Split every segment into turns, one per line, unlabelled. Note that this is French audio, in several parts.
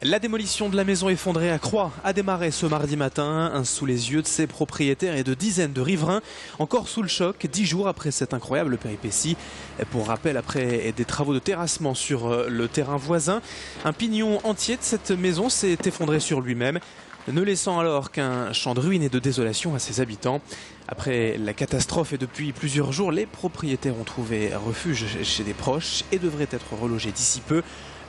La démolition de la maison effondrée à Croix a démarré ce mardi matin, sous les yeux de ses propriétaires et de dizaines de riverains, encore sous le choc, 10 jours après cette incroyable péripétie. Pour rappel, après des travaux de terrassement sur le terrain voisin, un pignon entier de cette maison s'est effondré sur lui-même, ne laissant alors qu'un champ de ruines et de désolation à ses habitants. Après la catastrophe et depuis plusieurs jours, les propriétaires ont trouvé refuge chez des proches et devraient être relogés d'ici peu.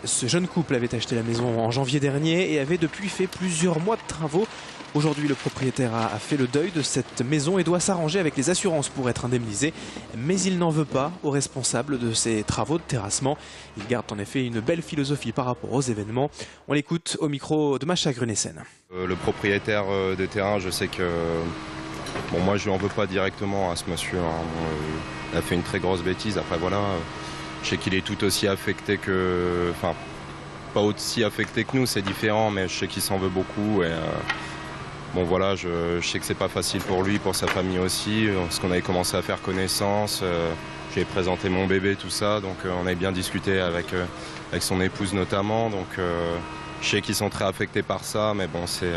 Ce jeune couple avait acheté la maison en janvier dernier et avait depuis fait plusieurs mois de travaux. Aujourd'hui, le propriétaire a fait le deuil de cette maison et doit s'arranger avec les assurances pour être indemnisé. Mais il n'en veut pas aux responsables de ces travaux de terrassement. Il garde en effet une belle philosophie par rapport aux événements. On l'écoute au micro de Macha Grunessen.
Le propriétaire des terrains, je sais que... Bon, moi, je lui en veux pas directement à ce monsieur. Il a fait une très grosse bêtise. Après, voilà... Je sais qu'il est tout aussi affecté que... Enfin, pas aussi affecté que nous, c'est différent, mais je sais qu'il s'en veut beaucoup. Et, bon voilà, je sais que c'est pas facile pour lui, pour sa famille aussi, parce qu'on avait commencé à faire connaissance. J'ai présenté mon bébé, tout ça, donc on avait bien discuté avec son épouse notamment. Donc je sais qu'ils sont très affectés par ça, mais bon, c'est...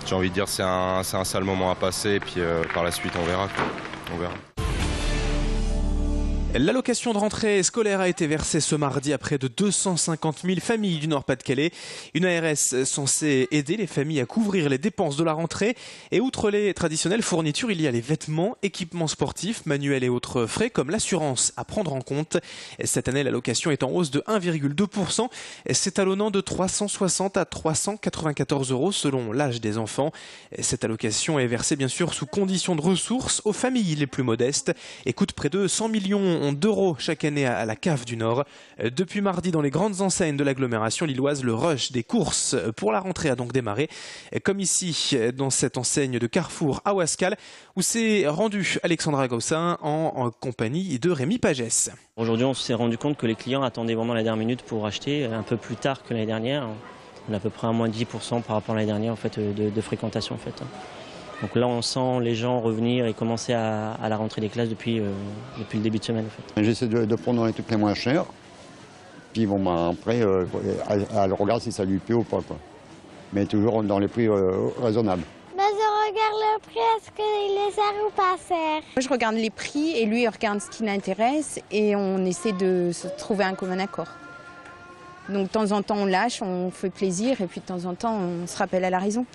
j'ai envie de dire, c'est un sale moment à passer, et puis par la suite, on verra, quoi. On verra.
L'allocation de rentrée scolaire a été versée ce mardi à près de 250 000 familles du Nord-Pas-de-Calais. Une ARS censée aider les familles à couvrir les dépenses de la rentrée. Et outre les traditionnelles fournitures, il y a les vêtements, équipements sportifs, manuels et autres frais comme l'assurance à prendre en compte. Cette année, l'allocation est en hausse de 1,2%, s'étalonnant de 360 à 394 € selon l'âge des enfants. Cette allocation est versée bien sûr sous conditions de ressources aux familles les plus modestes et coûte près de 100 millions d'euros chaque année à la CAF du Nord. Depuis mardi, dans les grandes enseignes de l'agglomération lilloise, le rush des courses pour la rentrée a donc démarré. Comme ici, dans cette enseigne de Carrefour à Ouascal, où s'est rendu Alexandra Gossin en compagnie de Rémi Pagès.
Aujourd'hui, on s'est rendu compte que les clients attendaient vraiment la dernière minute pour acheter, un peu plus tard que l'année dernière. On a à peu près un moins de 10% par rapport à l'année dernière en fait, de fréquentation. En fait. Donc là, on sent les gens revenir et commencer à la rentrée des classes depuis le début de semaine. En fait.
J'essaie de prendre dans les trucs les moins chers. Puis bon, bah, après, elle regarde si ça lui plaît ou pas. Quoi. Mais toujours dans les prix raisonnables.
Bah, je regarde le prix, est-ce qu'il est cher ou pas cher?
Moi, je regarde les prix et lui, il regarde ce qui l'intéresse et on essaie de se trouver un commun accord. Donc de temps en temps, on lâche, on fait plaisir et puis de temps en temps, on se rappelle à la raison.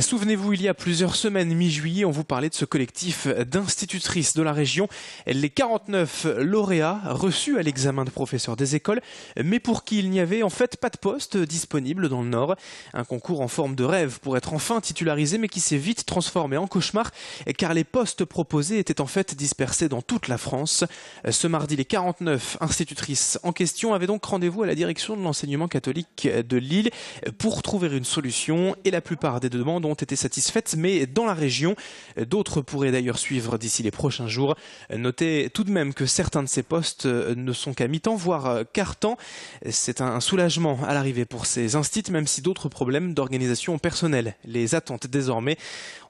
Souvenez-vous, il y a plusieurs semaines, mi-juillet, on vous parlait de ce collectif d'institutrices de la région, les 49 lauréats reçus à l'examen de professeurs des écoles, mais pour qui il n'y avait en fait pas de poste disponible dans le Nord. Un concours en forme de rêve pour être enfin titularisé, mais qui s'est vite transformé en cauchemar, car les postes proposés étaient en fait dispersés dans toute la France. Ce mardi, les 49 institutrices en question avaient donc rendez-vous à la direction de l'enseignement catholique de Lille pour trouver une solution, et la plupart des demandes ont été satisfaites, mais dans la région. D'autres pourraient d'ailleurs suivre d'ici les prochains jours. Notez tout de même que certains de ces postes ne sont qu'à mi-temps, voire quart-temps. C'est un soulagement à l'arrivée pour ces instituts, même si d'autres problèmes d'organisation personnelle les attendent désormais.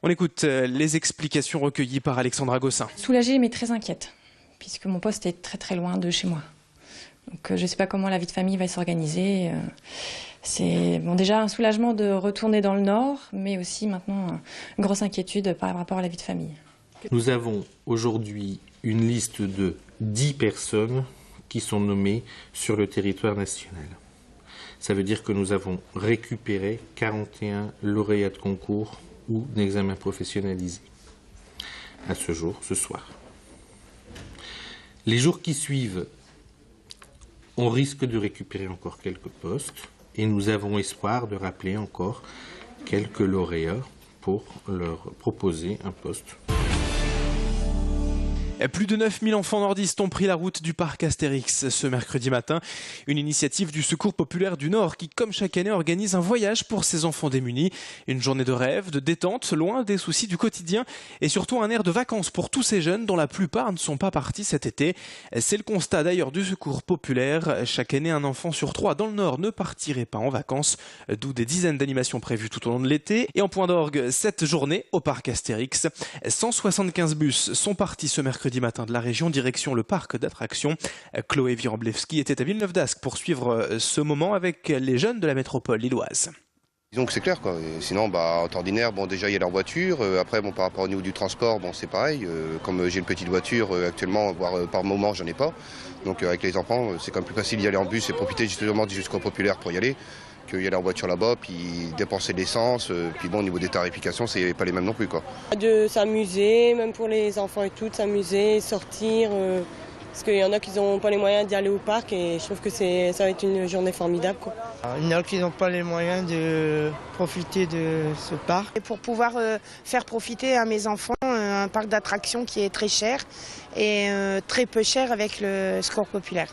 On écoute les explications recueillies par Alexandra Gossin.
Soulagée mais très inquiète, puisque mon poste est très très loin de chez moi. Donc je ne sais pas comment la vie de famille va s'organiser. C'est bon, déjà un soulagement de retourner dans le Nord, mais aussi maintenant une grosse inquiétude par rapport à la vie de famille.
Nous avons aujourd'hui une liste de 10 personnes qui sont nommées sur le territoire national. Ça veut dire que nous avons récupéré 41 lauréats de concours ou d'examens professionnalisés à ce jour, ce soir. Les jours qui suivent, on risque de récupérer encore quelques postes. Et nous avons espoir de rappeler encore quelques lauréats pour leur proposer un poste.
Plus de 9000 enfants nordistes ont pris la route du parc Astérix ce mercredi matin. Une initiative du Secours populaire du Nord qui, comme chaque année, organise un voyage pour ces enfants démunis. Une journée de rêve, de détente, loin des soucis du quotidien et surtout un air de vacances pour tous ces jeunes dont la plupart ne sont pas partis cet été. C'est le constat d'ailleurs du Secours populaire. Chaque année, un enfant sur 3 dans le Nord ne partirait pas en vacances, d'où des dizaines d'animations prévues tout au long de l'été. Et en point d'orgue, cette journée au parc Astérix, 175 bus sont partis ce mercredi mercredi matin de la région, direction le parc d'attractions. Chloé Wiroblewski était à Villeneuve d'Ascq pour suivre ce moment avec les jeunes de la métropole lilloise.
Disons que c'est clair, quoi. Et sinon, en temps ordinaire, déjà il y a leur voiture. Après, par rapport au niveau du transport, c'est pareil. Comme j'ai une petite voiture actuellement, voire par moment, j'en ai pas. Donc avec les enfants, c'est quand même plus facile d'y aller en bus et profiter justement jusqu'au Populaire pour y aller, qu'il y aller en voiture là-bas, puis dépenser de l'essence. Puis au niveau des tarifications, c'est pas les mêmes non plus, quoi.
De s'amuser, même pour les enfants et tout, de s'amuser, sortir. Parce qu'il y en a qui n'ont pas les moyens d'y aller au parc et je trouve que ça va être une journée formidable, quoi.
Il y en a qui n'ont pas les moyens de profiter de ce parc.
Et pour pouvoir faire profiter à mes enfants un parc d'attractions qui est très cher et très peu cher avec le Secours Populaire.